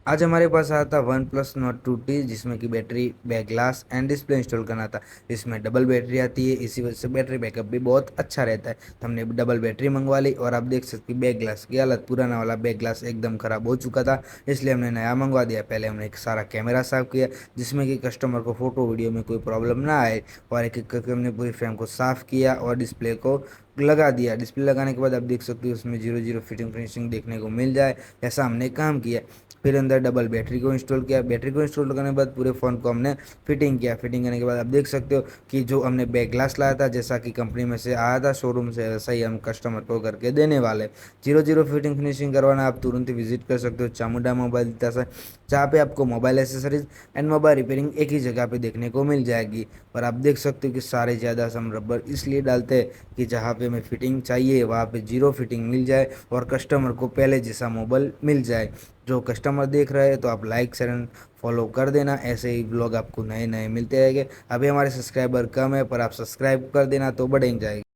आज हमारे पास आया था वन प्लस नॉट 2T, जिसमें कि battery, back glass and display install करना था। इसमें डबल बैटरी आती है, इसी वजह से बैटरी बैकअप भी बहुत अच्छा रहता है। तो हमने डबल बैटरी मंगवा ली और आप देख सकते हैं बैक ग्लास की हालत, पुराना वाला बैक ग्लास एकदम खराब हो चुका था, इसलिए हमने नया मंगवा दिया। पहले हमने एक सारा कैमरा साफ किया, जिसमें कि कस्टमर को फोटो वीडियो में कोई प्रॉब्लम ना आए, और एक एक करके हमने पूरी फ्रेम को साफ किया और डिस्प्ले को लगा दिया। डिस्प्ले लगाने के बाद आप देख सकते हो उसमें जीरो जीरो फिटिंग फिनिशिंग देखने को मिल जाए, ऐसा हमने काम किया। फिर अंदर डबल बैटरी को इंस्टॉल किया। बैटरी को इंस्टॉल करने के बाद पूरे फ़ोन को हमने फिटिंग किया। फिटिंग करने के बाद आप देख सकते हो कि जो हमने बैक ग्लास लाया था, जैसा कि कंपनी में से आया था शोरूम से, वैसा ही हम कस्टमर को करके देने वाले। जीरो जीरो फिटिंग फिनिशिंग करवाना, आप तुरंत ही विजिट कर सकते हो चामुंडा मोबाइल से, जहाँ पे आपको mobile accessories and mobile repairing एक ही जगह पे देखने को मिल जाएगी। और आप देख सकते हो कि सारे ज़्यादा हम रबर इसलिए डालते हैं कि जहाँ पे हमें फिटिंग चाहिए वहाँ पे जीरो फिटिंग मिल जाए और कस्टमर को पहले जैसा मोबाइल मिल जाए। जो कस्टमर देख रहे हैं तो आप लाइक शेयर एंड फॉलो कर देना, ऐसे ही ब्लॉग आपको नए नए मिलते रहेंगे। अभी हमारे सब्सक्राइबर कम है, पर आप सब्सक्राइब कर देना तो बढ़ेंगे जाएगा।